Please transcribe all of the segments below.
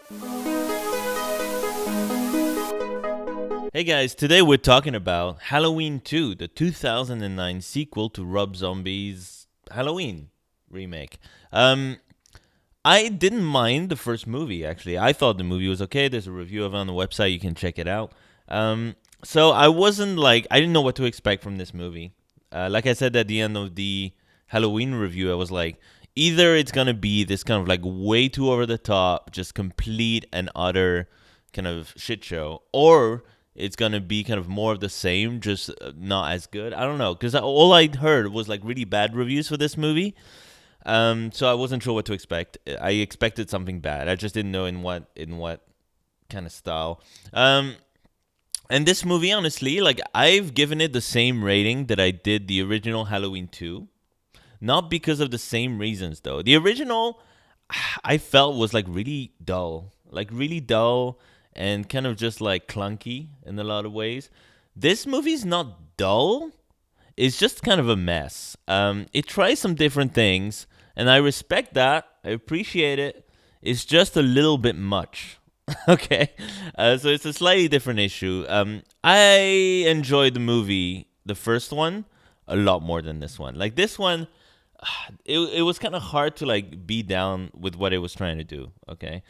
Hey guys, today we're talking about Halloween 2, the 2009 sequel to Rob Zombie's Halloween remake. Um, I didn't mind the first movie, actually. I thought the movie was okay. There's a review of it on the website. You can check it out. So I wasn't like, I didn't know what to expect from this movie. Like I said at the end of the Halloween review, I was like, either it's going to be this kind of like way too over the top, just complete and utter kind of shit show, or it's going to be kind of more of the same, just not as good. I don't know. Because all I heard was like really bad reviews for this movie. So I wasn't sure what to expect. I expected something bad. I just didn't know in what kind of style. And this movie, honestly, like I've given it the same rating that I did the original Halloween 2. Not because of the same reasons though. The original I felt was like really dull and kind of just like clunky in a lot of ways. This movie's not dull, it's just kind of a mess. It tries some different things, and I respect that. I appreciate it. It's just a little bit much. Okay, so it's a slightly different issue. I enjoyed the movie, the first one, a lot more than this one. Like this one, it was kind of hard to like be down with what it was trying to do. Okay,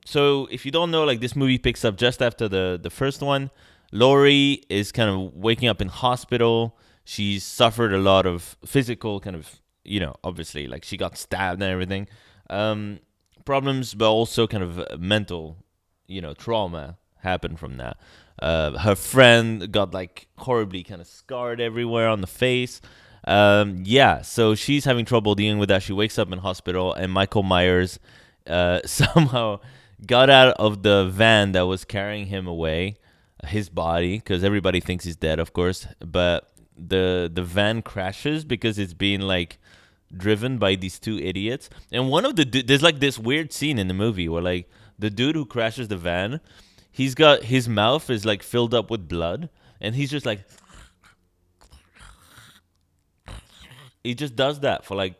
so if you don't know, like this movie picks up just after the first one. Laurie is kind of waking up in hospital. She's suffered a lot of physical kind of, obviously like she got stabbed and everything, problems, but also kind of mental, trauma happened from that. Her friend got like horribly kind of scarred everywhere on the face. Yeah, so she's having trouble dealing with that. She wakes up in hospital, and Michael Myers somehow got out of the van that was carrying him away, his body, because everybody thinks he's dead, of course. But the van crashes because it's being like driven by these two idiots. And one of there's like this weird scene in the movie where like the dude who crashes the van, he's got his mouth is like filled up with blood, and he's just like he just does that for like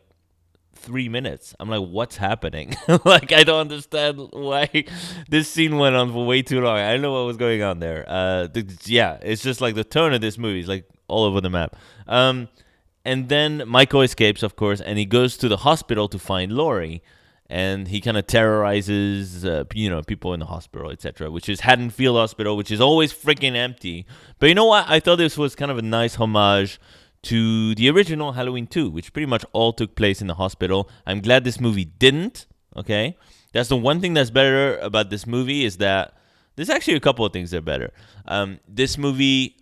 3 minutes. I'm like, what's happening? Like, I don't understand why this scene went on for way too long. I don't know what was going on there. Yeah, it's just like the tone of this movie is like all over the map. And then Michael escapes, of course, and he goes to the hospital to find Laurie. And he kind of terrorizes, people in the hospital, etc., which is Haddonfield Hospital, which is always freaking empty. But you know what? I thought this was kind of a nice homage to the original Halloween 2, which pretty much all took place in the hospital. I'm glad this movie didn't, okay? That's the one thing that's better about this movie is that there's actually a couple of things that are better. This movie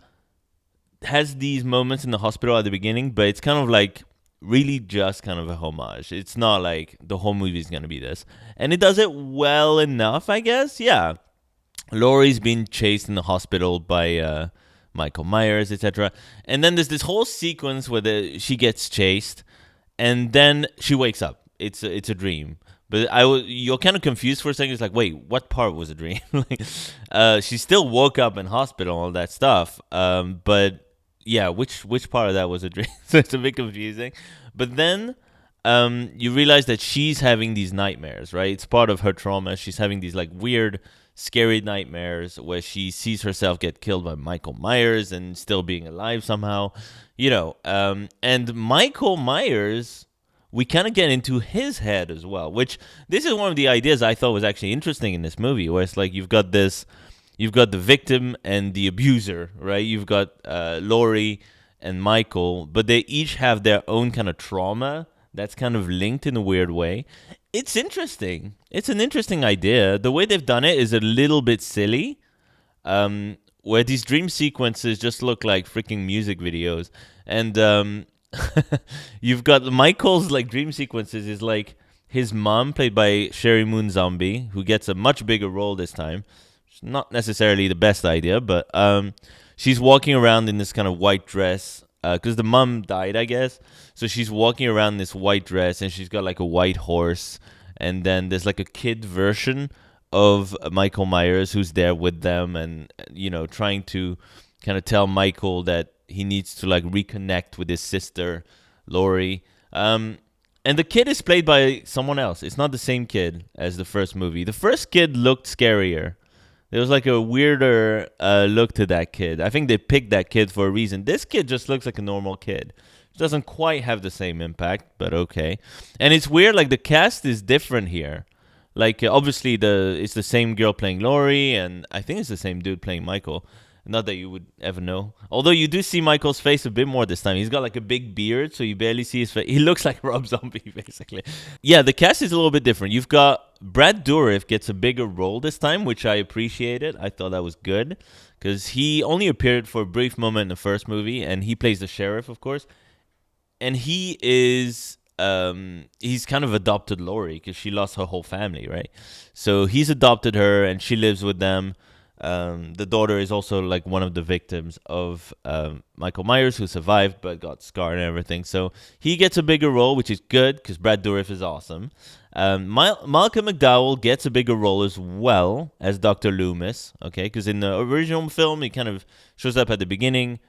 has these moments in the hospital at the beginning, but it's kind of like really just kind of a homage. It's not like the whole movie is going to be this. And it does it well enough, I guess. Yeah. Laurie's being chased in the hospital by Michael Myers, etc. And then there's this whole sequence where she gets chased, and then she wakes up. It's a dream. But you're kind of confused for a second. It's like, wait, what part was a dream? Like, she still woke up in hospital, all that stuff. But yeah, which part of that was a dream? So it's a bit confusing. But then you realize that she's having these nightmares, right? It's part of her trauma. She's having these like weird, scary nightmares where she sees herself get killed by Michael Myers and still being alive somehow, and Michael Myers, we kind of get into his head as well, which this is one of the ideas I thought was actually interesting in this movie, where it's like you've got the victim and the abuser, right? You've got Laurie and Michael, but they each have their own kind of trauma that's kind of linked in a weird way. It's interesting. It's an interesting idea. The way they've done it is a little bit silly, where these dream sequences just look like freaking music videos. And you've got Michael's like dream sequences is like his mom, played by Sheri Moon Zombie, who gets a much bigger role this time. It's not necessarily the best idea, but she's walking around in this kind of white dress because the mom died, I guess. So she's walking around in this white dress, and she's got like a white horse. And then there's like a kid version of Michael Myers who's there with them, and trying to kind of tell Michael that he needs to like reconnect with his sister, Laurie. And the kid is played by someone else. It's not the same kid as the first movie. The first kid looked scarier. There was like a weirder look to that kid. I think they picked that kid for a reason. This kid just looks like a normal kid. Doesn't quite have the same impact, but okay. And it's weird, like the cast is different here. Like obviously it's the same girl playing Laurie, and I think it's the same dude playing Michael. Not that you would ever know. Although you do see Michael's face a bit more this time. He's got like a big beard, so you barely see his face. He looks like Rob Zombie, basically. Yeah, the cast is a little bit different. You've got Brad Dourif gets a bigger role this time, which I appreciated. I thought that was good because he only appeared for a brief moment in the first movie, and he plays the sheriff, of course. And he's kind of adopted Laurie because she lost her whole family, right? So he's adopted her, and she lives with them. The daughter is also like one of the victims of Michael Myers, who survived but got scarred and everything. So he gets a bigger role, which is good because Brad Dourif is awesome. Malcolm McDowell gets a bigger role as well as Dr. Loomis, okay? Because in the original film, he kind of shows up at the beginning,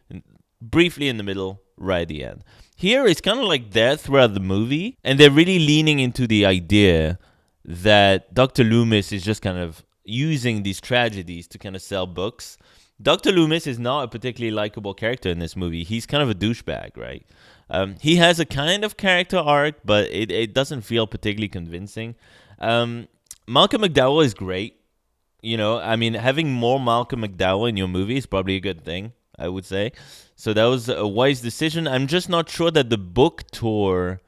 briefly in the middle, right at the end. Here, it's kind of like that throughout the movie, and they're really leaning into the idea that Dr. Loomis is just kind of using these tragedies to kind of sell books. Dr. Loomis is not a particularly likable character in this movie. He's kind of a douchebag, right? He has a kind of character arc, but it doesn't feel particularly convincing. Malcolm McDowell is great. You know, I mean, having more Malcolm McDowell in your movie is probably a good thing, I would say. So that was a wise decision. I'm just not sure that the book tour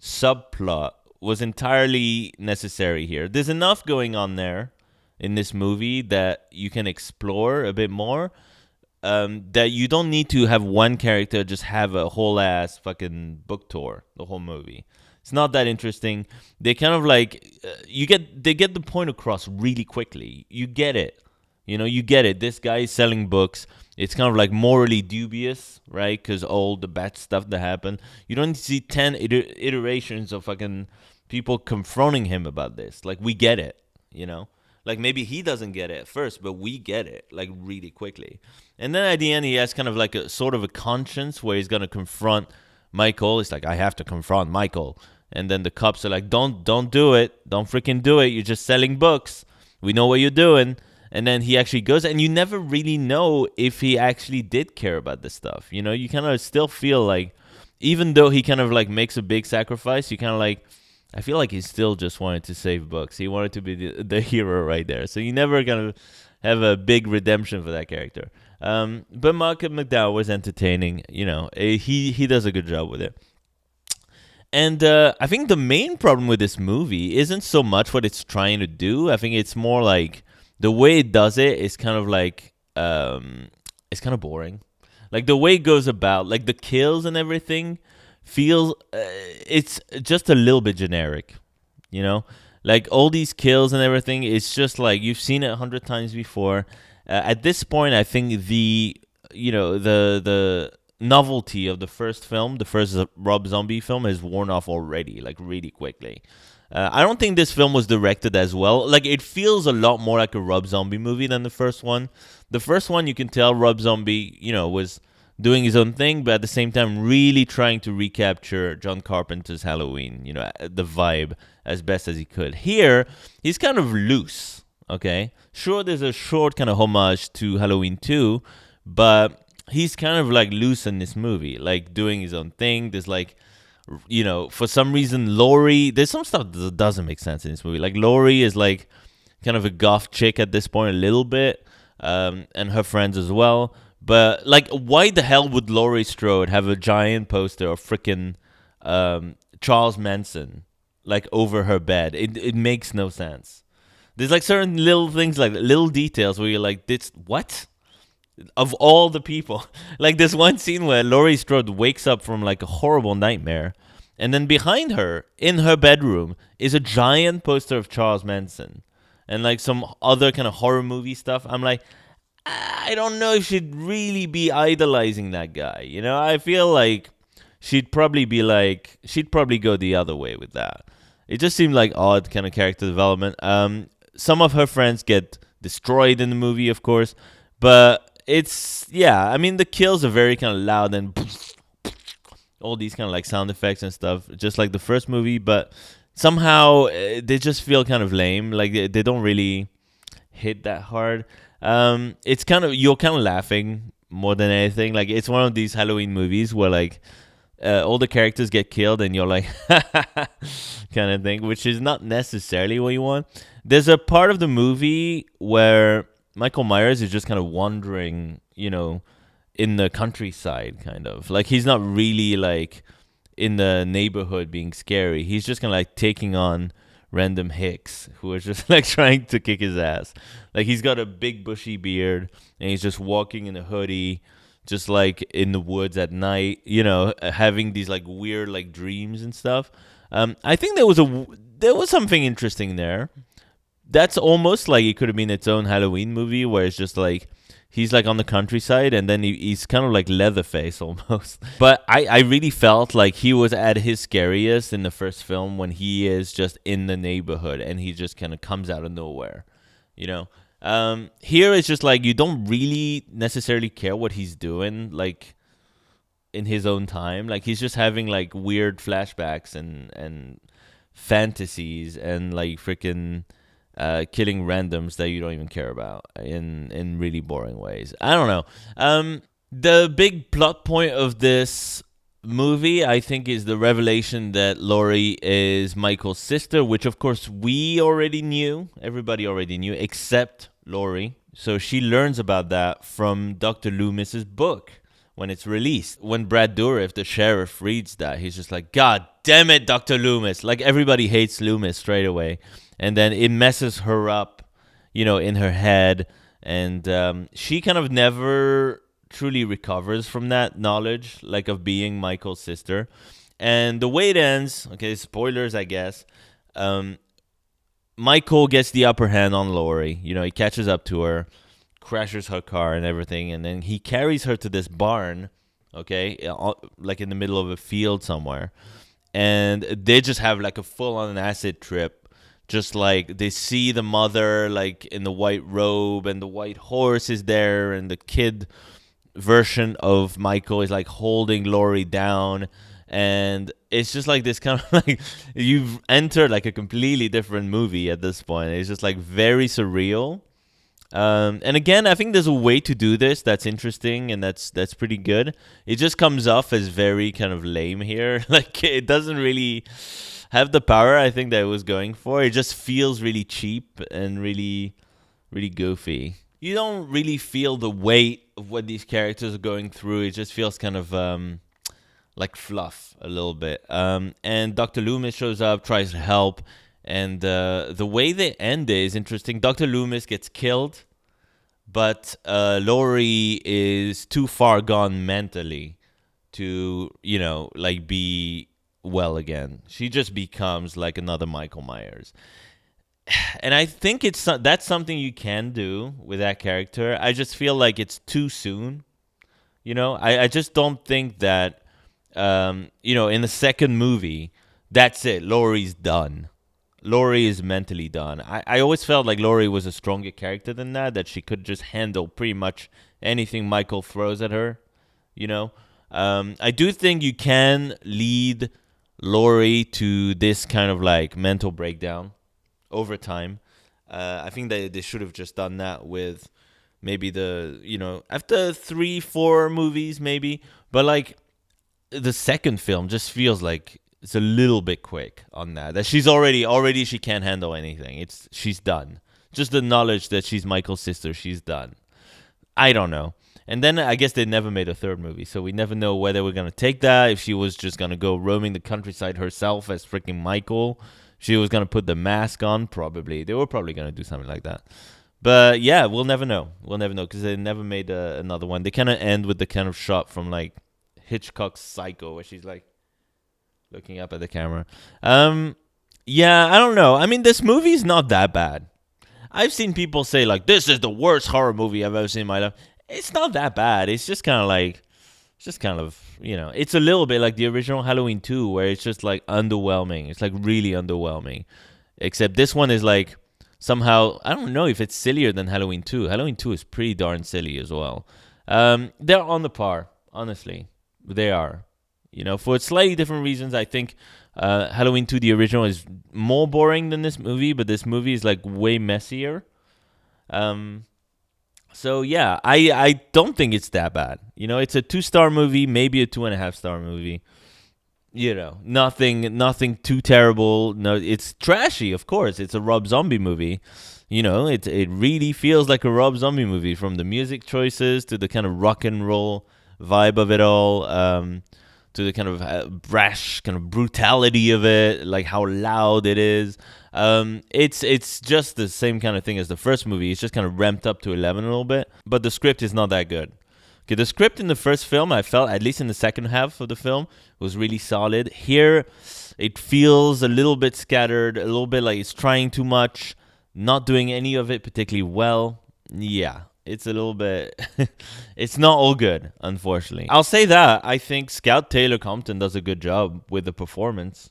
subplot was entirely necessary here. There's enough going on there in this movie that you can explore a bit more. That you don't need to have one character just have a whole ass fucking book tour the whole movie. It's not that interesting. They kind of like they get the point across really quickly. You get it. You know, you get it. This guy is selling books. It's kind of like morally dubious, right? Because all the bad stuff that happened. You don't see 10 iterations of fucking people confronting him about this. Like, we get it, you know? Like, maybe he doesn't get it at first, but we get it, like, really quickly. And then at the end, he has kind of like a sort of a conscience where he's going to confront Michael. It's like, I have to confront Michael. And then the cops are like, don't do it. Don't freaking do it. You're just selling books. We know what you're doing. And then he actually goes, and you never really know if he actually did care about this stuff. You know, you kind of still feel like, even though he kind of like makes a big sacrifice, you kind of like, I feel like he still just wanted to save books. He wanted to be the hero right there. So you never kind of have a big redemption for that character. But Malcolm McDowell was entertaining. You know, he does a good job with it. And I think the main problem with this movie isn't so much what it's trying to do. I think it's more like the way it does it is kind of like it's kind of boring. Like the way it goes about, like the kills and everything, feels it's just a little bit generic, you know. Like all these kills and everything, it's just like you've seen it 100 times before. At this point, I think the novelty of the first film, the first Rob Zombie film, has worn off already, like really quickly. I don't think this film was directed as well. Like, it feels a lot more like a Rob Zombie movie than the first one. The first one, you can tell Rob Zombie, you know, was doing his own thing, but at the same time really trying to recapture John Carpenter's Halloween, you know, the vibe as best as he could. Here, he's kind of loose, okay? Sure, there's a short kind of homage to Halloween 2, but he's kind of like loose in this movie, like doing his own thing. There's like, you know, for some reason, Laurie, there's some stuff that doesn't make sense in this movie. Like, Laurie is like kind of a goth chick at this point a little bit, and her friends as well. But, like, why the hell would Laurie Strode have a giant poster of freaking Charles Manson, like, over her bed? It makes no sense. There's, like, certain little things, like, little details where you're like, this, what? Of all the people. Like, there's one scene where Laurie Strode wakes up from, like, a horrible nightmare, and then behind her, in her bedroom, is a giant poster of Charles Manson and, like, some other kind of horror movie stuff. I'm like, I don't know if she'd really be idolizing that guy. You know, I feel like she'd probably go the other way with that. It just seemed like odd kind of character development. Some of her friends get destroyed in the movie, of course, but I mean, the kills are very kind of loud and all these kind of like sound effects and stuff, just like the first movie, but somehow they just feel kind of lame. Like they don't really hit that hard. It's kind of you're kind of laughing more than anything. Like it's one of these Halloween movies where like all the characters get killed and you're like kind of thing, which is not necessarily what you want. There's a part of the movie where Michael Myers is just kind of wandering, in the countryside, kind of like he's not really like in the neighborhood being scary. He's just kind of like taking on random hicks who are just like trying to kick his ass. Like he's got a big bushy beard and he's just walking in a hoodie, just like in the woods at night, having these like weird like dreams and stuff. I think there was something interesting there. That's almost like it could have been its own Halloween movie where it's just like he's like on the countryside and then he's kind of like Leatherface almost. But I really felt like he was at his scariest in the first film when he is just in the neighborhood and he just kind of comes out of nowhere, you know. Here it's just like you don't really necessarily care what he's doing, like in his own time. Like he's just having like weird flashbacks and fantasies and like freaking killing randoms that you don't even care about in really boring ways. I don't know. The big plot point of this movie, I think, is the revelation that Laurie is Michael's sister, which of course we already knew. Everybody already knew, except Laurie. So she learns about that from Dr. Loomis's book when it's released. When Brad Dourif, the sheriff, reads that, he's just like, God damn it, Dr. Loomis. Like everybody hates Loomis straight away. And then it messes her up, in her head. And she kind of never truly recovers from that knowledge, like of being Michael's sister. And the way it ends, okay, spoilers, I guess. Michael gets the upper hand on Laurie. He catches up to her, crashes her car and everything. And then he carries her to this barn, okay, like in the middle of a field somewhere. And they just have like a full-on acid trip. Just like they see the mother like in the white robe and the white horse is there and the kid version of Michael is like holding Laurie down. And it's just like this kind of like you've entered like a completely different movie at this point. It's just like very surreal. And again, I think there's a way to do this that's interesting and that's pretty good. It just comes off as very kind of lame here. Like it doesn't really have the power I think that it was going for. It just feels really cheap and really, really goofy. You don't really feel the weight of what these characters are going through. It just feels kind of like fluff a little bit. And Dr. Loomis shows up, tries to help. And the way they end it is interesting. Dr. Loomis gets killed, but Laurie is too far gone mentally to, like be well again. She just becomes like another Michael Myers. And I think that's something you can do with that character. I just feel like it's too soon. I just don't think that, in the second movie, that's it. Laurie's done. Laurie is mentally done. I always felt like Laurie was a stronger character than that she could just handle pretty much anything Michael throws at her, I do think you can lead Laurie to this kind of like mental breakdown over time. I think that they should have just done that with maybe after 3-4 movies maybe. But like the second film just feels like it's a little bit quick on that. That she's already she can't handle anything. She's done. Just the knowledge that she's Michael's sister, she's done. I don't know. And then I guess they never made a third movie, so we never know whether we're gonna take that. If she was just gonna go roaming the countryside herself as freaking Michael, she was gonna put the mask on. Probably they were probably gonna do something like that. But yeah, we'll never know. We'll never know because they never made another one. They kind of end with the kind of shot from like Hitchcock's Psycho, where she's like looking up at the camera. Yeah, I don't know. I mean, this movie's not that bad. I've seen people say like this is the worst horror movie I've ever seen in my life. It's not that bad. It's just kind of like, it's a little bit like the original Halloween 2, where it's just like underwhelming. It's like really underwhelming. Except this one is like somehow, I don't know if it's sillier than Halloween 2. Halloween 2 is pretty darn silly as well. They're on the par, honestly. They are. For slightly different reasons. I think Halloween 2, the original, is more boring than this movie, but this movie is like way messier. Um, so yeah, I don't think it's that bad. It's a 2-star movie, maybe a 2.5-star movie. Nothing too terrible. No, it's trashy, of course. It's a Rob Zombie movie. It really feels like a Rob Zombie movie, from the music choices to the kind of rock and roll vibe of it all, to the kind of brash kind of brutality of it, like how loud it is. It's just the same kind of thing as the first movie. It's just kind of ramped up to 11 a little bit, but the script is not that good. Okay, the script in the first film, I felt, at least in the second half of the film, was really solid. Here, it feels a little bit scattered, a little bit like it's trying too much, not doing any of it particularly well. Yeah, it's a little bit. It's not all good, unfortunately. I'll say that. I think Scout Taylor-Compton does a good job with the performance.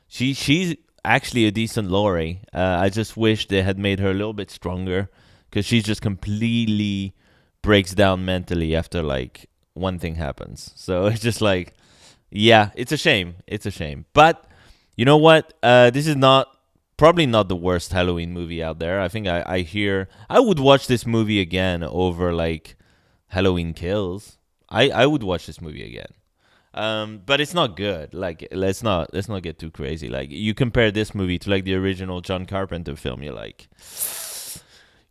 She's actually a decent Laurie. I just wish they had made her a little bit stronger, because she's just completely breaks down mentally after like one thing happens. So it's just like, yeah, it's a shame. It's a shame. But you know what? This is probably not the worst Halloween movie out there. I think I would watch this movie again over like Halloween Kills. I would watch this movie again. But it's not good. Like, let's not get too crazy. Like, you compare this movie to like the original John Carpenter film,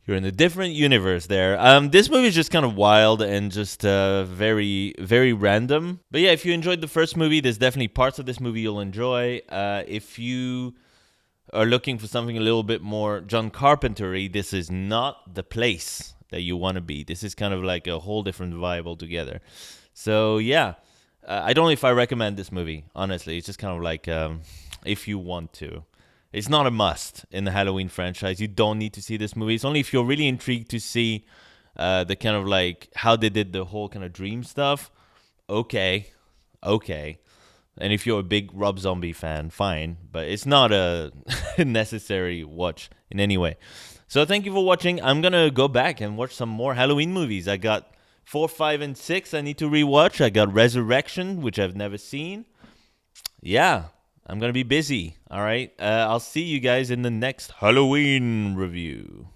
you're in a different universe there. This movie is just kind of wild and just very, very random. But yeah, if you enjoyed the first movie, there's definitely parts of this movie you'll enjoy. If you are looking for something a little bit more John Carpenter-y, this is not the place that you want to be. This is kind of like a whole different vibe altogether. So yeah, I don't know if I recommend this movie, honestly. It's just kind of like, if you want to. It's not a must in the Halloween franchise. You don't need to see this movie. It's only if you're really intrigued to see the kind of like how they did the whole kind of dream stuff. Okay. And if you're a big Rob Zombie fan, fine. But it's not a necessary watch in any way. So thank you for watching. I'm going to go back and watch some more Halloween movies. I got 4, 5, and 6 I need to rewatch. I got Resurrection, which I've never seen. Yeah. I'm going to be busy, all right? I'll see you guys in the next Halloween review.